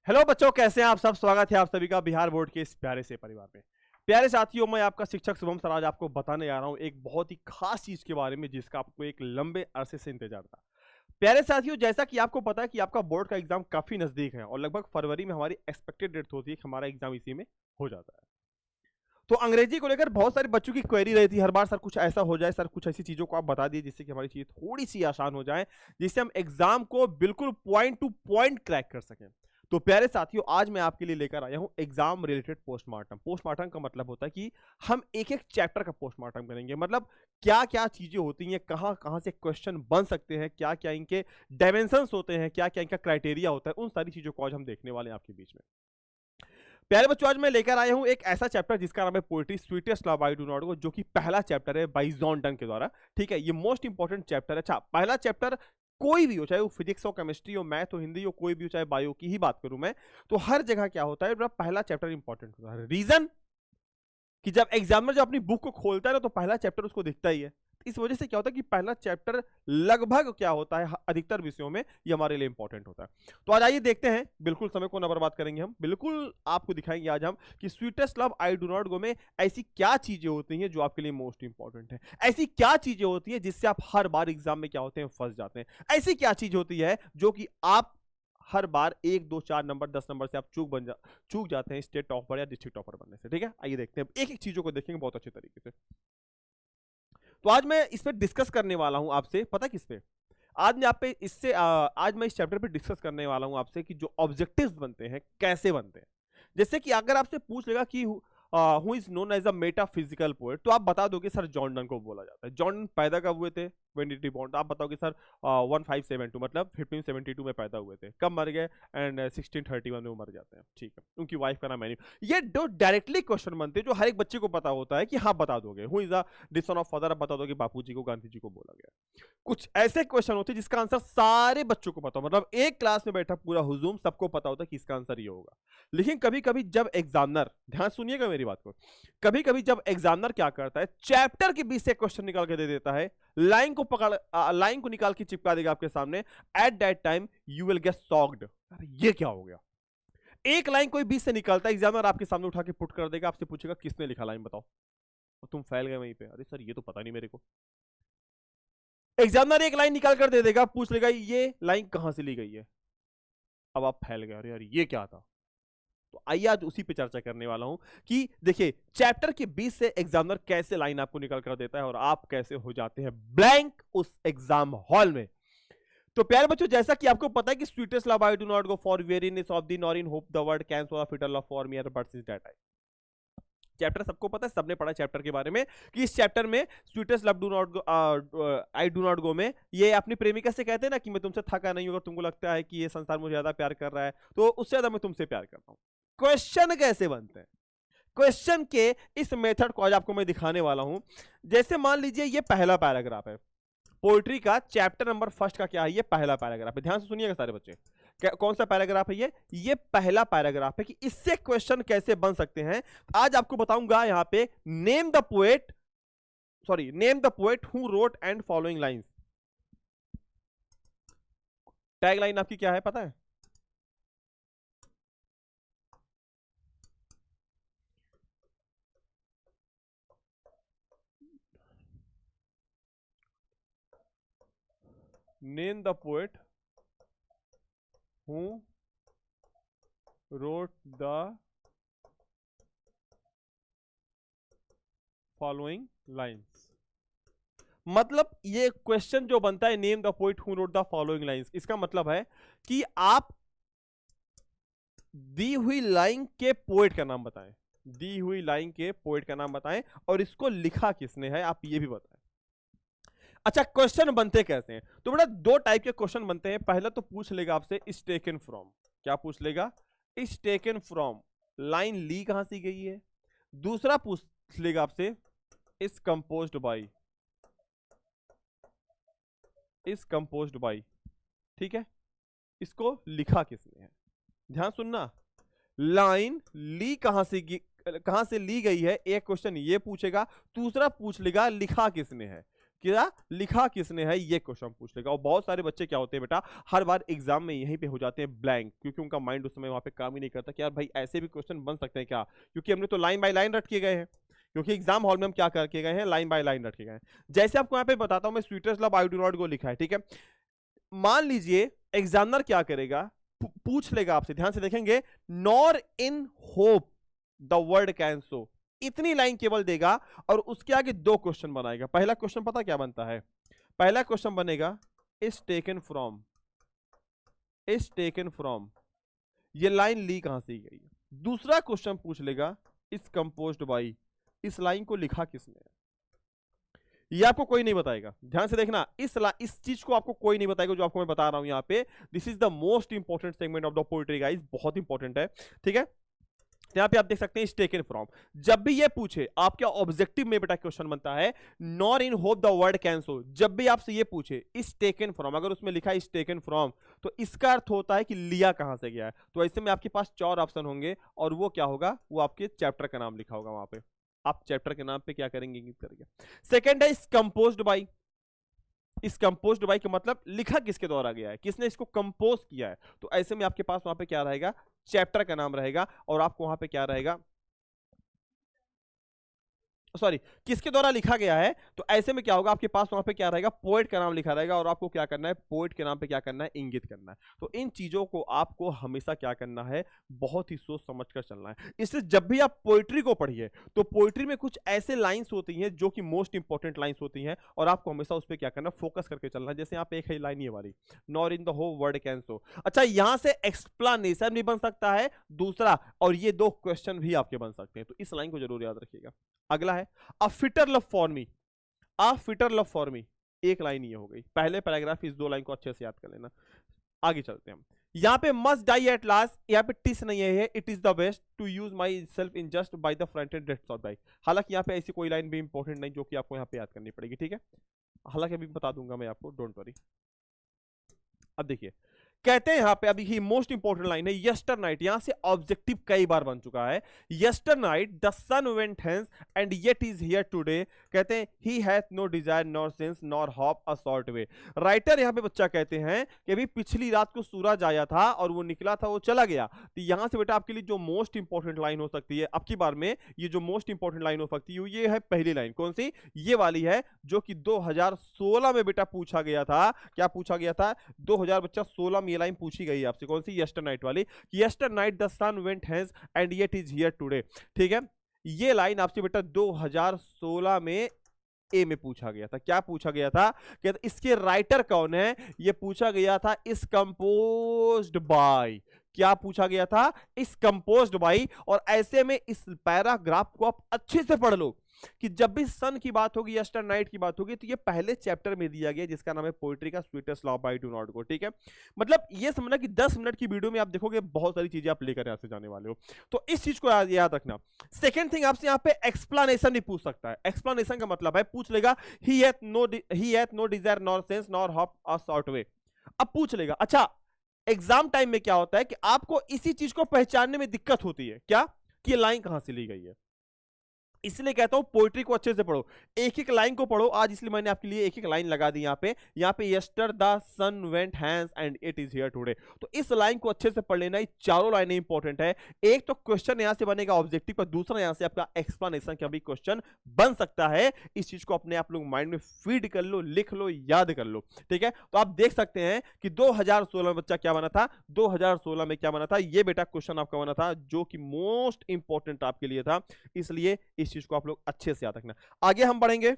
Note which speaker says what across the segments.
Speaker 1: Hello बच्चों, कैसे हैं आप सब। स्वागत है आप सभी का बिहार बोर्ड के इस प्यारे से परिवार में। प्यारे साथियों, मैं आपका शिक्षक शुभम सर आज आपको बताने जा रहा हूं एक बहुत ही खास चीज के बारे में जिसका आपको एक लंबे अरसे से इंतजार था। प्यारे साथियों, जैसा कि आपको पता है कि आपका बोर्ड का एग्जाम काफी नजदीक है और लगभग फरवरी में हमारी एक्सपेक्टेड डेट होती है कि हमारा एग्जाम इसी में हो जाता है। तो अंग्रेजी को लेकर बहुत सारे बच्चों की क्वेरी रहती है हर बार, सर कुछ ऐसा हो जाए, सर कुछ ऐसी चीजों को आप बता दिए जिससे कि हमारी चीजें थोड़ी सी आसान हो जाए, जिससे हम एग्जाम को बिल्कुल पॉइंट टू पॉइंट क्रैक कर सकें। तो प्यारे साथियों, आज मैं आपके लिए लेकर आया हूं एग्जाम रिलेटेड पोस्टमार्टम। पोस्टमार्टम का मतलब होता है कि हम एक एक चैप्टर का पोस्टमार्टम करेंगे, मतलब क्या क्या चीजें होती हैं, कहां कहां से क्वेश्चन बन सकते हैं, क्या क्या इनके डायमेंशंस होते हैं, क्या क्या इनका क्राइटेरिया होता है, उन सारी चीजों को आज हम देखने वाले हैं आपके बीच में। प्यारे बच्चों, आज मैं लेकर आया हूं एक ऐसा चैप्टर जिसका नाम है poetry sweetest love I do not गो, जो कि पहला चैप्टर है बाय जॉन डन के द्वारा। ठीक है, ये मोस्ट इंपॉर्टेंट चैप्टर है। अच्छा, पहला चैप्टर कोई भी हो, चाहे वो फिजिक्स हो, केमिस्ट्री हो, मैथ हो, हिंदी हो, कोई भी हो, चाहे बायो की ही बात करूं मैं, तो हर जगह क्या होता है, पहला चैप्टर इंपॉर्टेंट होता है। रीजन कि जब एग्जामिनर जब अपनी बुक को खोलता है ना, तो पहला चैप्टर उसको दिखता ही है। इस वजह से क्या होता है कि पहला चैप्टर लगभग क्या होता है, अधिकतर विषयों में ये हमारे लिए इंपॉर्टेंट होता है। तो आज आइए देखते हैं, बिल्कुल समय को न बर्बाद करेंगे, हम बिल्कुल आपको दिखाएंगे आज हम कि sweetest love I do not गो में ऐसी क्या चीजें होती हैं जो आपके लिए मोस्ट इंपॉर्टेंट है, ऐसी क्या चीजें होती है जिससे आप हर बार एग्जाम में क्या होते हैं, फंस जाते हैं, ऐसी क्या चीज होती है जो कि आप हर बार 1 2 4 नंबर 10 नंबर से आप चूक जाते हैं स्टेट टॉपर या डिस्ट्रिक्ट टॉपर बनने से। ठीक है, आइए देखते हैं, एक एक चीजों को देखेंगे बहुत अच्छे तरीके से। तो आज मैं इस पे डिस्कस करने वाला हूं आपसे, पता किस पे, आज मैं आप पे इससे आज मैं इस चैप्टर पे डिस्कस करने वाला हूं आपसे कि जो ऑब्जेक्टिव्स बनते हैं कैसे बनते हैं। जैसे कि अगर आपसे पूछ लेगा कि who is known as a metaphysical poet, तो आप बता दोगे सर जॉन डन को बोला जाता है। जॉन डन पैदा कब हुए थे, व्हेन डिड ही बॉर्न, आप बताओगे सर 1572, मतलब 1572 में पैदा हुए थे। कब मर गए, एंड 1631 में वो मर जाते हैं। ठीक है, उनकी वाइफ का नाम एनी। ये दो डायरेक्टली क्वेश्चन बनते हैं जो हर एक बच्चे को पता होता है कि हाँ बता दोगे, who is the son of father, आप बता दोगे बापू जी को, गांधी जी को बोला गया। कुछ ऐसे क्वेश्चन होते हैं जिसका आंसर सारे बच्चों को पता हो, मतलब एक क्लास में बैठा पूरा हुजूम सबको पता होता है कि इसका आंसर ये होगा। लेकिन कभी कभी जब एग्जामिनर, ध्यान सुनिएगा मेरी बात को, कभी कभी जब एग्जामिनर क्या करता है, चैप्टर के बीच से क्वेश्चन निकाल के दे देता है, लाइन को पकड़ लाइन को निकाल के चिपका देगा आपके सामने। At that time you will get shocked, अरे ये क्या हो गया। एक लाइन कोई बीच से निकालता है, एग्जामिनर आपके सामने उठा के पुट कर देगा, आपसे पूछेगा किसने लिखा, लाइन बताओ, और तुम फैल गए वहीं पे, अरे सर ये तो पता नहीं मेरे को। एग्जामिनर एक लाइन निकाल कर दे देगा, पूछ लेगा ये लाइन कहां से ली गई है, अब आप फैल गए, अरे यार ये क्या था। तो आइए आज उसी पे चर्चा करने वाला हूं कि देखिए चैप्टर के बीच से एग्जामिनर कैसे लाइन आपको निकाल कर देता है और आप कैसे हो जाते हैं ब्लैंक उस एग्जाम हॉल में। तो प्यारे बच्चों, जैसा कि आपको पता है कि sweetest love I do not go for weariness of the nor in hope the world can show fitter love for me uh but is that I. Chapter सबको पता है, सबने पढ़ा चैप्टर के बारे में कि इस चैप्टर में sweetest love do not go I do not गो में ये अपनी प्रेमिका से कहते हैं ना कि मैं तुमसे थका नहीं हूं, अगर तुमको लगता है कि ये संसार मुझे ज्यादा प्यार कर रहा है तो उससे ज्यादा मैं तुमसे प्यार करता हूं। क्वेश्चन कैसे बनते हैं, क्वेश्चन के इस मेथड को आज आपको मैं दिखाने वाला हूं। जैसे मान लीजिए ये पहला पैराग्राफ है पोएट्री का, चैप्टर नंबर फर्स्ट का क्या है, ये पहला पैराग्राफ है। ध्यान से सुनिएगा सारे बच्चे, कौन सा पैराग्राफ है ये पहला पैराग्राफ है कि इससे क्वेश्चन कैसे बन सकते हैं। आज आपको बताऊंगा यहां पे name the poet who wrote and following lines. Tag line आपकी क्या है पता है, name the poet who wrote the following lines. मतलब ये क्वेश्चन जो बनता है name the poet who wrote the following lines, इसका मतलब है कि आप दी हुई लाइन के पोएट का नाम बताएं, दी हुई लाइन के पोएट का नाम बताएं और इसको लिखा किसने है आप ये भी बताएं। अच्छा, क्वेश्चन बनते कैसे हैं, तो बेटा दो टाइप के क्वेश्चन बनते हैं। पहला तो पूछ लेगा आपसे इज टेकन फ्रॉम, क्या पूछ लेगा, इज टेकन फ्रॉम, लाइन ली कहां से गई है। दूसरा पूछ लेगा आपसे is composed by, is composed by, ठीक है, इसको लिखा किसने है। ध्यान सुनना, लाइन ली कहां से ली गई है, एक क्वेश्चन ये पूछेगा, दूसरा पूछ लेगा लिखा किसने है। क्या लिखा किसने है, ये क्वेश्चन पूछ लेगा। और बहुत सारे बच्चे क्या होते हैं बेटा, हर बार एग्जाम में यहीं पे हो जाते हैं ब्लैंक, क्योंकि उनका माइंड उस समय वहां पे काम ही नहीं करता कि यार भाई ऐसे भी क्वेश्चन बन सकते हैं क्या, क्योंकि हमने तो लाइन बाय लाइन रट के गए हैं, क्योंकि एग्जाम हॉल में हम क्या करके गए हैं, लाइन बाय लाइन रट के गए हैं। जैसे आपको यहाँ पे बताता हूँ मैं, sweetest love I do not गो लिखा है, ठीक है। मान लीजिए एग्जामिनर क्या करेगा, पूछ लेगा आपसे, ध्यान से देखेंगे, nor in hope the world can सो, इतनी लाइन केवल देगा और उसके आगे दो क्वेश्चन बनाएगा। पहला क्वेश्चन पता क्या बनता है, पहला क्वेश्चन बनेगा is taken from, is taken from, ये लाइन ली कहां से गई है। दूसरा क्वेश्चन पूछ लेगा इज कंपोज्ड बाई, इस लाइन को लिखा किसने है, ये आपको कोई नहीं बताएगा। ध्यान से देखना, इस चीज को आपको कोई नहीं बताएगा जो आपको मैं बता रहा हूं यहाँ पे। This is the most important segment of the poetry guys, बहुत इंपॉर्टेंट है, ठीक है। यहाँ पे आप देख सकते हैं इज टेकन फ्रॉम, जब भी ये पूछे आपके ऑब्जेक्टिव में बेटा क्वेश्चन बनता है nor in hope the world can सो, जब भी आपसे ये पूछे इज टेकन फ्रॉम, अगर उसमें लिखा इज टेकन फ्रॉम, तो इसका अर्थ होता है कि लिया कहां से गया है। तो ऐसे में आपके पास 4 ऑप्शन होंगे, और वो क्या होगा, वो आपके चैप्टर का नाम लिखा होगा वहां पे, आप चैप्टर के नाम पे क्या करेंगे, इंगित करेंगे। सेकेंड है इज कंपोज्ड बाई, इस कंपोज्ड बाई का मतलब लिखा किसके द्वारा गया है, किसने इसको कंपोज किया है। तो ऐसे में आपके पास वहां पे क्या रहेगा, चैप्टर का नाम रहेगा, और आपको वहां पे क्या रहेगा, सॉरी, किसके द्वारा लिखा गया है। तो ऐसे में क्या होगा, आपके पास वहां पे क्या रहेगा, पोएट का नाम लिखा रहेगा, और आपको क्या करना है, पोएट के नाम पे क्या करना है, इंगित करना है। तो इन चीजों को आपको हमेशा क्या करना है, बहुत ही सोच समझ कर चलना है। इसलिए जब भी आप पोएट्री को पढ़िए, तो पोएट्री में कुछ ऐसे लाइंस होती हैं जो कि मोस्ट इंपॉर्टेंट लाइंस होती हैं, और आपको हमेशा उस पर क्या करना, फोकस करके चलना है। जैसे यहाँ पे एक है लाइन ये वाली, नॉर इन द हो वर्ड कैन सो, अच्छा यहां से एक्सप्लेनेशन भी बन सकता है दूसरा, और ये 2 क्वेश्चन भी आपके बन सकते हैं। तो इस लाइन को जरूर याद रखिएगा। अगला है a fitter love for me, a fitter love for me, एक लाइन ये हो गई, पहले पैराग्राफ, इस 2 लाइन को अच्छे से याद कर लेना। आगे चलते हैं हम, यहाँ पे मस्ट डाई एट लास्ट, यहाँ पे टिस नहीं है, it is the best to use myself in jest by the front and dates of by. हालांकि यहाँ पे ऐसी कोई लाइन भी इंपॉर्टेंट नहीं जो कि आपको यहाँ पे याद करनी पड़ेगी, ठीक है। हालांकि अभी बता दूंगा मैं आपको, डोंट वरी। अब देखिए, कहते हैं यहाँ पे, अभी ही मोस्ट इंपोर्टेंट लाइन है, यस्टर नाइट, यहां से ऑब्जेक्टिव कई बार बन चुका है। Yesternight the sun went hence and yet is here today, कहते हैं he hath no desire nor sense nor hope a short way. Writer यहाँ पे बच्चा कहते हैं कि अभी पिछली रात को सूरज आया था और वो निकला था, वो चला गया। तो यहां से बेटा आपके लिए जो मोस्ट इंपॉर्टेंट लाइन हो सकती है अब की बार में, ये जो मोस्ट इंपॉर्टेंट लाइन हो सकती है ये है पहली लाइन, कौन सी, ये वाली है, जो कि 2016 में बेटा पूछा गया था। क्या पूछा गया था, 2016 ये लाइन पूछी गई आपसे, कौन सी, यस्टर नाइट वाली, yesternight the sun went hence and yet is here today, ठीक है। ये लाइन आपसे बेटा 2016 में ए में पूछा गया था। क्या पूछा गया था, कि इसके राइटर कौन है, ये पूछा गया था इस कंपोज्ड बाय, क्या पूछा गया था, इस कंपोज्ड बाय। और ऐसे में इस पैराग्राफ को आप अच्छे से पढ़ लो कि जब भी सन की बात होगी, यस्टर नाइट की बात होगी, तो ये पहले चैप्टर में दिया गया जिसका नाम है पोएट्री का sweetest love I do not गो, ठीक है। मतलब ये समझना कि 10 मिनट की वीडियो में आप देखोगे बहुत सारी चीजें आप लेकर यहां से जाने वाले हो, तो इस चीज को याद रखना। सेकेंड थिंग, आपसे यहाँ पे एक्सप्लेनेशन भी पूछ सकता है। एक्सप्लेनेशन का मतलब है, पूछ लेगा he hath no desire nor sense nor hope a short way. अब पूछ लेगा, अच्छा एग्जाम टाइम में क्या होता है कि आपको इसी चीज को पहचानने में दिक्कत होती है, क्या, कि लाइन कहां से ली गई है। इसलिए कहता हूं पोएट्री को अच्छे से पढ़ो, एक एक लाइन को पढ़ो आज, इसलिए मैंने आपके लिए एक एक लाइन लगा दी यहाँ पे yester the sun went hence and it is here today. तो इस लाइन को अच्छे से पढ़ लेना, ये चारों लाइनें इंपॉर्टेंट है। एक तो क्वेश्चन यहां से बनेगा ऑब्जेक्टिव का, दूसरा यहां से आपका एक्सप्लेनेशन का भी क्वेश्चन बन सकता है। इस चीज को अपने आप लोग माइंड में फीड कर लो, लिख लो, याद कर लो, ठीक है। तो आप देख सकते हैं कि 2016 में बच्चा क्या बना था, 2016 में क्या बना था, ये बेटा क्वेश्चन आपका बना था जो कि मोस्ट इंपॉर्टेंट आपके लिए था, इसलिए इस चीज को आप लोग अच्छे से याद रखना। आगे हम बढ़ेंगे,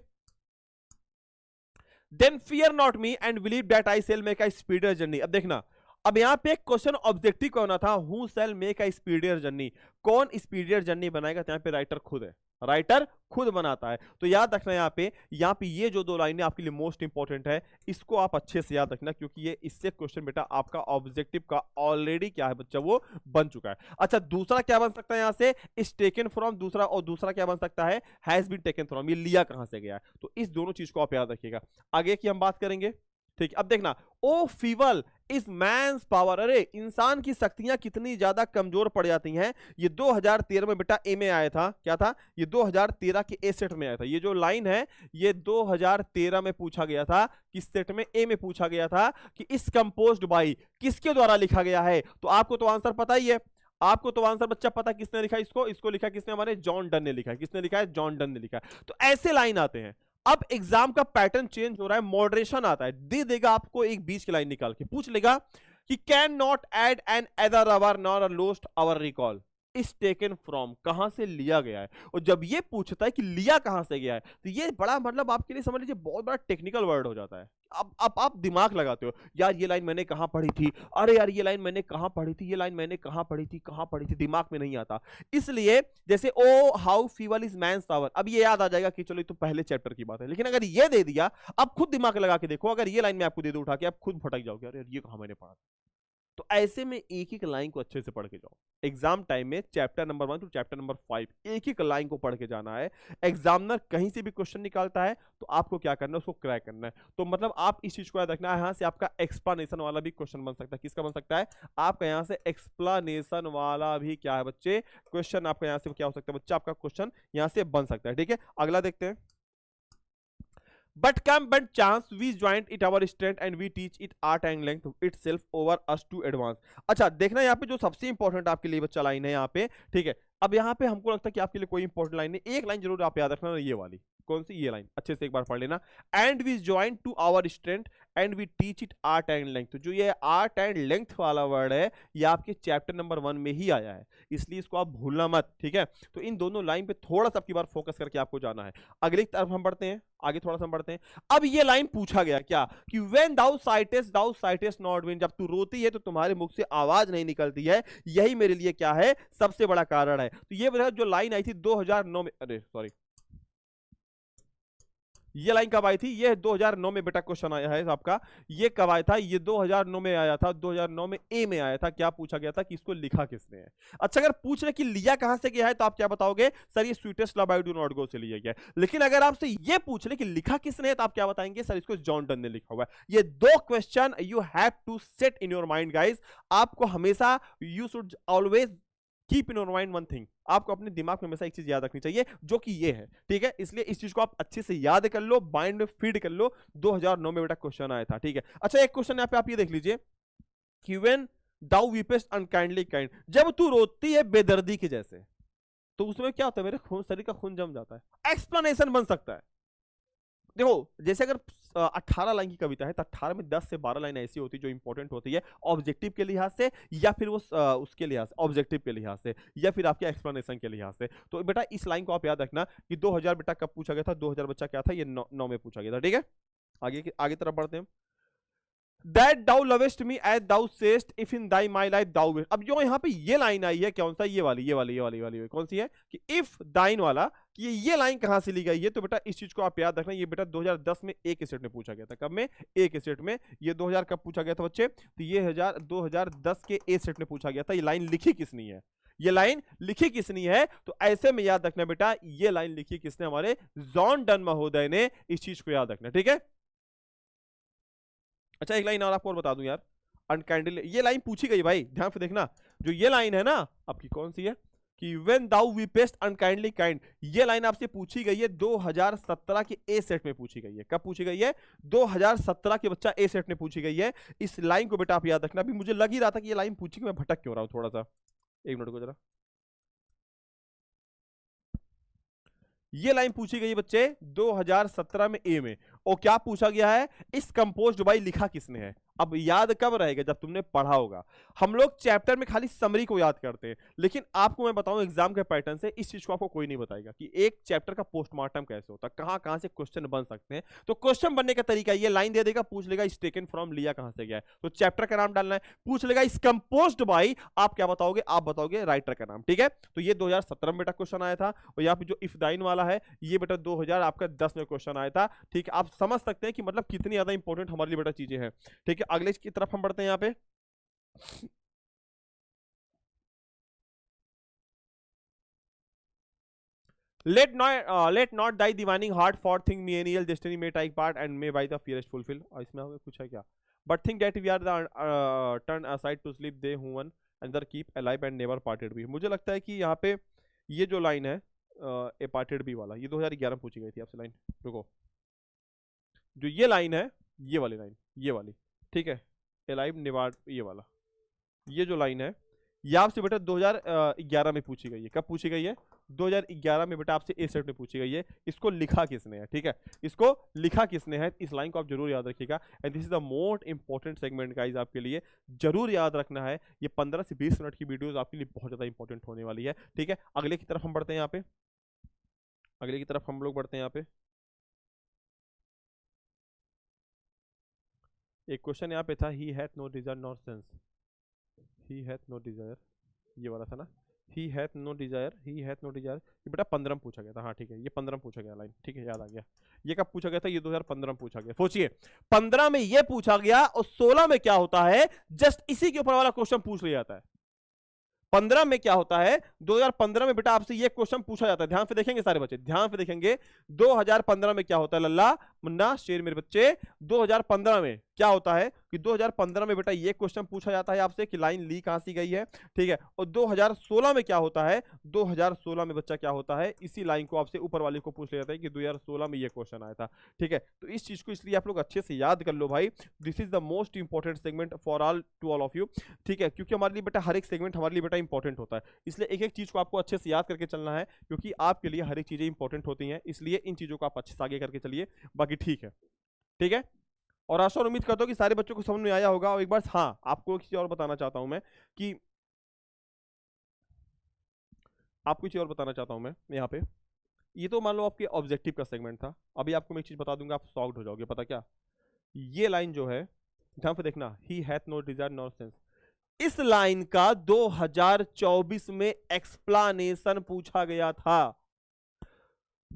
Speaker 1: then fear not me and believe that I shall make a speedier journey. अब देखना, अब यहां पे क्वेश्चन ऑब्जेक्टिव कौन था, who shall make a speedier journey, कौन स्पीडियर जर्नी बनाएगा, तो यहां पे राइटर खुद है, राइटर खुद बनाता है। तो याद रखना यहाँ पे ये जो 2 लाइनें आपके लिए मोस्ट इंपॉर्टेंट है, इसको आप अच्छे से याद रखना, क्योंकि ये इससे क्वेश्चन बेटा आपका ऑब्जेक्टिव का ऑलरेडी क्या है बच्चा, वो बन चुका है। अच्छा दूसरा क्या बन सकता है यहां से, इज टेकन फ्रॉम, दूसरा, और दूसरा क्या बन सकता है, हैज बीन टेकन फ्रॉम, ये लिया कहां से गया है। तो इस दोनों चीज को आप याद रखिएगा। आगे की हम बात करेंगे, ठीक है, अब देखना, ओ फीवल इज मैंस पावर, अरे इंसान की शक्तियां कितनी ज्यादा कमजोर पड़ जाती हैं। ये 2013 में बेटा ए में आया था, क्या था ये 2013 के ए सेट में आया था। ये जो लाइन है ये 2013 में पूछा गया था, किस सेट में, ए में पूछा गया था कि इस कंपोज्ड बाई किसके द्वारा लिखा गया है। तो आपको तो आंसर पता ही है, आपको तो आंसर बच्चा पता किसने लिखा इसको, इसको लिखा किसने, हमारे जॉन डन ने लिखा है। किसने लिखा है, जॉन डन ने लिखा है। तो ऐसे लाइन आते हैं। अब एग्जाम का पैटर्न चेंज हो रहा है, मॉडरेशन आता है, दे देगा आपको एक बीच की लाइन निकाल के, पूछ लेगा कि can not add another hour nor lost hour recall is taken from, कहां से लिया गया है। और जब ये पूछता है कि लिया कहां से गया है, तो ये बड़ा मतलब आपके लिए समझ लीजिए बहुत बड़ा टेक्निकल वर्ड हो जाता है। अब आप दिमाग लगाते हो, यार ये लाइन मैंने कहां पढ़ी थी, अरे यार ये लाइन मैंने कहां पढ़ी थी, ये लाइन मैंने कहां पढ़ी थी, कहां पढ़ी थी, दिमाग में नहीं आता। इसलिए जैसे ओ हाउ फीवल इज मैंस पावर, अब ये याद आ जाएगा कि चलो ये तो पहले चैप्टर की बात है। लेकिन अगर ये दे दिया, अब खुद दिमाग लगा के देखो, अगर ये लाइन में आपको दे दो उठा के, आप खुद भटक जाओगे, अरे ये कहां मैंने पढ़ा। तो ऐसे में एक एक लाइन को अच्छे से पढ़ के जाओ। एग्जाम टाइम में chapter number 1 to chapter number 5 एक एक लाइन को पढ़ के जाना है। एग्जामिनर कहीं से भी क्वेश्चन निकालता है तो आपको क्या करना है, उसको क्रैक करना है। तो मतलब आप इस चीज को याद रखना है, यहां से आपका एक्सप्लेनेशन वाला भी क्वेश्चन बन सकता है। किसका बन सकता है, आपका यहां से एक्सप्लेनेशन वाला भी क्या है बच्चे, क्वेश्चन आपका यहां से क्या हो सकता है बच्चा, आपका क्वेश्चन यहां से बन सकता है। ठीक है, अगला देखते हैं। But come but chance we joined it our strength and we teach it art and length itself over us to advance। अच्छा देखना यहाँ पे जो सबसे इंपॉर्टेंट आपके लिए बच्चा लाइन है यहाँ पे, ठीक है। अब यहाँ पे हमको लगता है कि आपके लिए कोई इंपॉर्टेंट लाइन नहीं, एक लाइन जरूर आप याद रखना, ये वाली कौन सी, ये लाइन अच्छे से एक बार पढ़ लेना। And we join to our strength and we teach it art and length. तो जो ये आर्ट एंड लेंथ वाला वर्ड है ये आपके चैप्टर नंबर 1 में ही आया है, इसलिए इसको आप भूलना मत। ठीक है, तो इन दोनों लाइन पे थोड़ा सा आपकी बार फोकस करके आपको जाना है। अगली तरफ हम बढ़ते हैं, आगे थोड़ा सा हम बढ़ते हैं। अब ये लाइन पूछा गया क्या कि व्हेन दाउ साइटेस्ट नॉट विन, जब तू रोती है तो तुम्हारे मुख से आवाज नहीं निकलती है, यही मेरे लिए क्या है, सबसे बड़ा कारण है। तो ये जो लाइन आई थी 2009 में, अरे सॉरी ये लाइन कब आई थी, ये 2009 में बेटा क्वेश्चन आया है आपका। ये कब आया था, ये 2009 में आया था, 2009 में ए में आया था। क्या पूछा गया था कि इसको लिखा किसने है। अच्छा अगर पूछ रहे कि लिया कहां से गया है तो आप क्या बताओगे, सर ये sweetest love I do not गो से लिया गया। लेकिन अगर आपसे ये पूछ रहे कि लिखा किसने है तो आप क्या बताएंगे, सर इसको जॉन डन ने लिखा हुआ है। ये दो question you have to set in your mind guys. आपको हमेशा, you should always keep in your mind one thing, आपको अपने दिमाग में हमेशा एक चीज याद रखनी चाहिए जो कि ये है। ठीक है, इसलिए इस चीज को आप अच्छे से याद कर लो, माइंड में फीड कर लो। 2009 में बेटा क्वेश्चन आया था। ठीक है, अच्छा एक क्वेश्चन यहाँ पे आप ये देख लीजिए कि व्हेन दाउ वीपेस्ट अनकाइंडली काइंड, जब तू रोती है बेदर्दी के जैसे, तो उसमें क्या होता है, मेरे खून, शरीर का खून जम जाता है। एक्सप्लेनेशन बन सकता है। देखो जैसे अगर 18 लाइन की कविता है तो 18 में 10 से 12 लाइन ऐसी होती है जो इंपॉर्टेंट होती है ऑब्जेक्टिव के लिहाज से, या फिर वो उसके लिहाज से, ऑब्जेक्टिव के लिहाज से, या फिर आपके एक्सप्लेनेशन के लिहाज से। तो बेटा इस लाइन को आप याद रखना कि 2000 बेटा कब पूछा गया था, 2000 बच्चा क्या था, ये 9 में पूछा गया था। ठीक है, आगे तरफ बढ़ते हैं। That thou lovest me as thou sayest, if in thy my life thou wilt। अब जो यहाँ पे ये लाइन आई है कौन सा, ये वाली कौन सी है कि इफ दाइन वाला, कि ये लाइन कहां से ली गई है। तो बेटा इस चीज को आप याद रखना, ये बेटा 2010 में एक सेट में पूछा गया था। कब में, एक सेट में। ये 2000 कब पूछा गया था बच्चे, तो ये 2010 के ए सेट में पूछा गया था। ये लाइन लिखी किसनी है, ये लाइन लिखी किसनी है, तो ऐसे में याद रखना बेटा ये लाइन लिखी किसने, हमारे जॉन डन महोदय ने। इस चीज को याद रखना। ठीक है, अच्छा एक लाइन और आपको और बता दूं यार, अनकाइंडली, ये लाइन पूछी गई भाई, ध्यान से देखना। जो ये लाइन है ना आपकी कौन सी है कि व्हेन दाउ वीपेस्ट अनकाइंडली काइंड, ये लाइन आपसे पूछी गई है 2017 के ए सेट में पूछी गई है। कब पूछी गई है, 2017 के बच्चा ए सेट में पूछी गई है। इस लाइन को बेटा आप याद रखना। अभी मुझे लग ही रहा था कि ये लाइन पूछी, मैं भटक क्यों रहा हूं थोड़ा सा, एक मिनट को जरा। ये लाइन पूछी गई बच्चे 2017 में ए में, और क्या पूछा गया है, इस कंपोज्ड बाई लिखा किसने है। अब याद कब रहेगा, जब तुमने पढ़ा होगा। हम लोग चैप्टर में खाली समरी को याद करते हैं, लेकिन आपको मैं बताऊं एग्जाम के पैटर्न से इस चीज को आपको कोई नहीं बताएगा कि एक चैप्टर का पोस्टमार्टम कैसे होता है, कहां कहां से क्वेश्चन बन सकते हैं। तो क्वेश्चन बनने का तरीका ये लाइन दे देगा, पूछ लेगा इस टेकन फ्रॉम, लिया कहां से गया है, तो चैप्टर का नाम डालना है। पूछ लेगा इस कंपोज्ड बाई, आप क्या बताओगे, आप बताओगे राइटर का नाम। ठीक है, तो ये 2017 में बेटा क्वेश्चन आया था। और यहाँ पे जो इफ दाइन वाला है ये बेटा 2010 में क्वेश्चन आया था। ठीक है, आप समझ सकते हैं कि मतलब कितनी ज्यादा इंपॉर्टेंट हमारे लिए बेटा चीजें हैं। ठीक है, अगले की तरफ हम बढ़ते हैं यहाँ पे। Let not thy divining heart forethink me any ill destiny may take part and may by the fairest fulfil. इसमें हमें कुछ है क्या? But think that we are the turn aside to sleep they who one another keep alive and never parted be. मुझे लगता है कि यहाँ पे ये जो लाइन है ए पार्टेड बी वाला, ये 2011 में पूछी गई थी आपसे लाइन। रुको, जो ये लाइन है, ये वाली लाइन, ये वाली, ठीक है, अलाइव नेवर, ये वाला, ये जो लाइन है ये आपसे बेटा 2011 में पूछी गई है। कब पूछी गई है? 2011 में बेटा आपसे ए सेट में पूछी गई है। इसको लिखा किसने है? ठीक है, इसको लिखा किसने है? इस लाइन को आप जरूर याद रखिएगा and this is the most important segment guys, आपके लिए जरूर याद रखना है। ये 15 से 20 मिनट की वीडियोस आपके लिए बहुत ज्यादा इंपॉर्टेंट होने वाली है। ठीक है, अगले की तरफ हम बढ़ते हैं। यहाँ पे अगले की तरफ हम लोग बढ़ते हैं। यहाँ पे एक क्वेश्चन यहाँ पे था, he hath no desire nor sense, he hath no desire, ये वाला था ना, he hath no desire, he hath no desire. ये बेटा 15 में पूछा गया था। हाँ ठीक है, ये 15 में पूछा गया लाइन। ठीक है, याद आ गया। ये कब पूछा गया था? ये 2015 में पूछा गया। सोचिए, 15 में ये पूछा गया और 16 में क्या होता है? जस्ट इसी के ऊपर वाला क्वेश्चन पूछ लिया जाता है। 15 में क्या होता है? 2015 में बेटा आपसे ये क्वेश्चन पूछा जाता है। ध्यान से देखेंगे सारे बच्चे, ध्यान से देखेंगे। 2015 में क्या होता है? लल्ला मुन्ना शेर मेरे बच्चे, 2015 में क्या होता है कि 2015 में बेटा ये क्वेश्चन पूछा जाता है आपसे कि लाइन ली कहां सी गई है। ठीक है, और 2016 में क्या होता है? 2016 में बच्चा क्या होता है? इसी लाइन को आपसे ऊपर वाले को पूछ लिया जाता है कि 2016 में ये क्वेश्चन आया था। ठीक है, तो इस चीज को इसलिए आप लोग अच्छे से याद कर लो भाई। This is the most important segment for all to all of you. ठीक है, क्योंकि हमारे लिए बेटा हर एक सेगमेंट हमारे लिए बेटा इंपॉर्टेंट होता है, इसलिए एक एक चीज को आपको अच्छे से याद करके चलना है, क्योंकि आपके लिए हर एक चीजें इंपॉर्टेंट होती हैं। इसलिए इन चीजों को आप अच्छे से आगे करके चलिए। बाकी ठीक है, ठीक है। और आशा और उम्मीद करता हूं कि सारे बच्चों को समझ में आया होगा। और एक बार हाँ, आपको एक चीज और बताना चाहता हूं मैं कि आपको एक चीज और बताना चाहता हूं मैं यहाँ पे। ये तो मान लो आपके ऑब्जेक्टिव का सेगमेंट था। अभी आपको मैं एक चीज बता दूंगा, आप शॉक्ड हो जाओगे। पता क्या? ये लाइन जो है, ध्यान से देखना, he hath no desire nor sense, इस लाइन का 2024 में एक्सप्लानेशन पूछा गया था।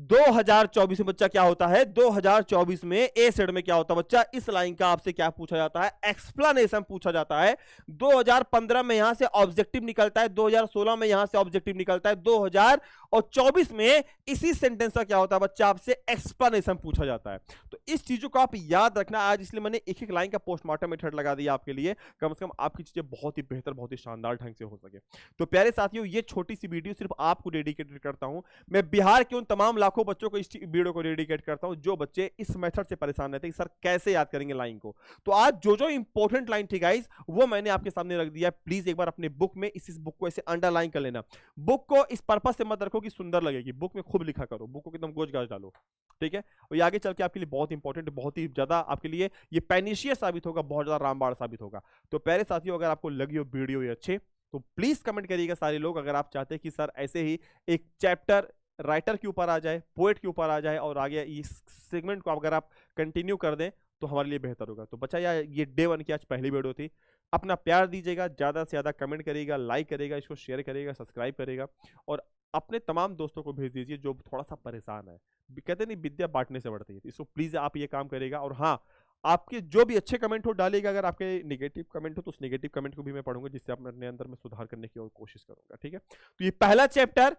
Speaker 1: 2024 में बच्चा क्या होता है? 2024 में ए सेट में क्या होता है बच्चा? इस लाइन का आपसे क्या पूछा जाता है? एक्सप्लेनेशन पूछा जाता है। 2015 में यहां से ऑब्जेक्टिव निकलता है, 2016 में यहां से ऑब्जेक्टिव निकलता है, 2024 में इसी सेंटेंस का क्या होता है बच्चा? आपसे एक्सप्लेनेशन पूछा जाता है। तो इस चीजों को आप याद रखना आज, इसलिए मैंने एक एक लाइन का पोस्टमार्टम मेथड लगा दिया आपके लिए, कम से कम आपकी चीजें बहुत ही बेहतर, बहुत ही शानदार ढंग से हो सके। तो प्यारे साथियों, ये छोटी सी वीडियो सिर्फ आपको डेडिकेटेड करता हूं। मैं बिहार के उन तमाम लाखों बच्चों को इस वीडियो को डेडिकेट करता हूं जो बच्चे इस मेथड से परेशान रहते हैं कि सर कैसे याद करेंगे लाइन को। तो आज जो जो इंपॉर्टेंट लाइन थी गाइस, वो मैंने आपके सामने रख दिया। प्लीज एक बार अपने बुक में इस बुक को ऐसे अंडरलाइन कर लेना। बुक को इस पर्पज से मत रखो कि सुंदर लगेगी, बुक में खूब लिखा करो, बुक को एकदम गोज गाज डालो। ठीक है, और ये आगे चल के आपके लिए बहुत इंपॉर्टेंट, बहुत ही ज्यादा आपके लिए ये पेनिशियर साबित होगा, बहुत ज्यादा रामबाण साबित होगा। तो प्यारे साथियों, अगर आपको लगी हो वीडियो ये अच्छे, तो प्लीज कमेंट करिएगा सारे लोग। अगर आप चाहते हैं कि सर ऐसे ही एक चैप्टर राइटर के ऊपर आ जाए, पोएट के ऊपर आ जाए, और आगे इस सेगमेंट को अगर आप कंटिन्यू कर दें तो हमारे लिए बेहतर होगा। तो बच्चा यार, ये डे 1 की आज पहली वीडियो थी। अपना प्यार दीजिएगा, ज्यादा से ज्यादा कमेंट करिएगा, लाइक करिएगा, इसको शेयर करिएगा, सब्सक्राइब करिएगा, और अपने तमाम दोस्तों को भेज दीजिए जो थोड़ा सा परेशान है। कहते नहीं, विद्या बांटने से बढ़ती है, इसको प्लीज आप ये काम करिएगा। और हाँ, आपके जो भी अच्छे कमेंट हो डालिएगा, अगर आपके नेगेटिव कमेंट हो तो उस नेगेटिव कमेंट को भी मैं पढ़ूंगा, जिससे अपने अंदर में सुधार करने की और कोशिश करूंगा। ठीक है, तो ये पहला चैप्टर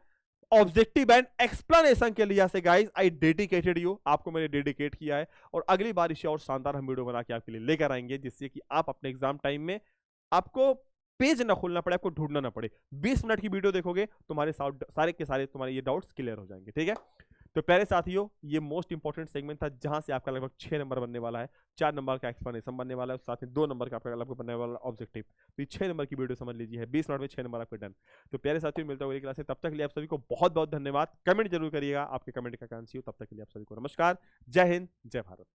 Speaker 1: ऑब्जेक्टिव एंड एक्सप्लेनेशन के लिए से गाइस आई डेडिकेटेड यू, आपको मैंने डेडिकेट किया है। और अगली बार इसे और शानदार हम वीडियो बना के आपके लिए लेकर आएंगे, जिससे कि आप अपने एग्जाम टाइम में आपको पेज ना खोलना पड़े, आपको ढूंढना ना पड़े। 20 मिनट की वीडियो देखोगे, तुम्हारे सारे के सारे तुम्हारे ये डाउट्स क्लियर हो जाएंगे। ठीक है, तो प्यारे साथियों, ये मोस्ट इंपॉर्टेंट सेगमेंट था जहां से आपका लगभग 6 नंबर बनने वाला है। 4 नंबर का एक्सप्लेनेशन बनने वाला है, साथ में 2 नंबर का आपका लगभग बनने वाला ऑब्जेक्टिव। तो ये 6 नंबर की वीडियो समझ लीजिए, 20 मिनट में 6 नंबर आपके डन। तो प्यारे साथियों, मिलता है अगली क्लास में, तब तक के लिए आप सभी को बहुत बहुत धन्यवाद। कमेंट जरूर करिएगा, आपके कमेंट का आंसर हो। तब तक के लिए आप सभी को नमस्कार, जय हिंद, जय भारत।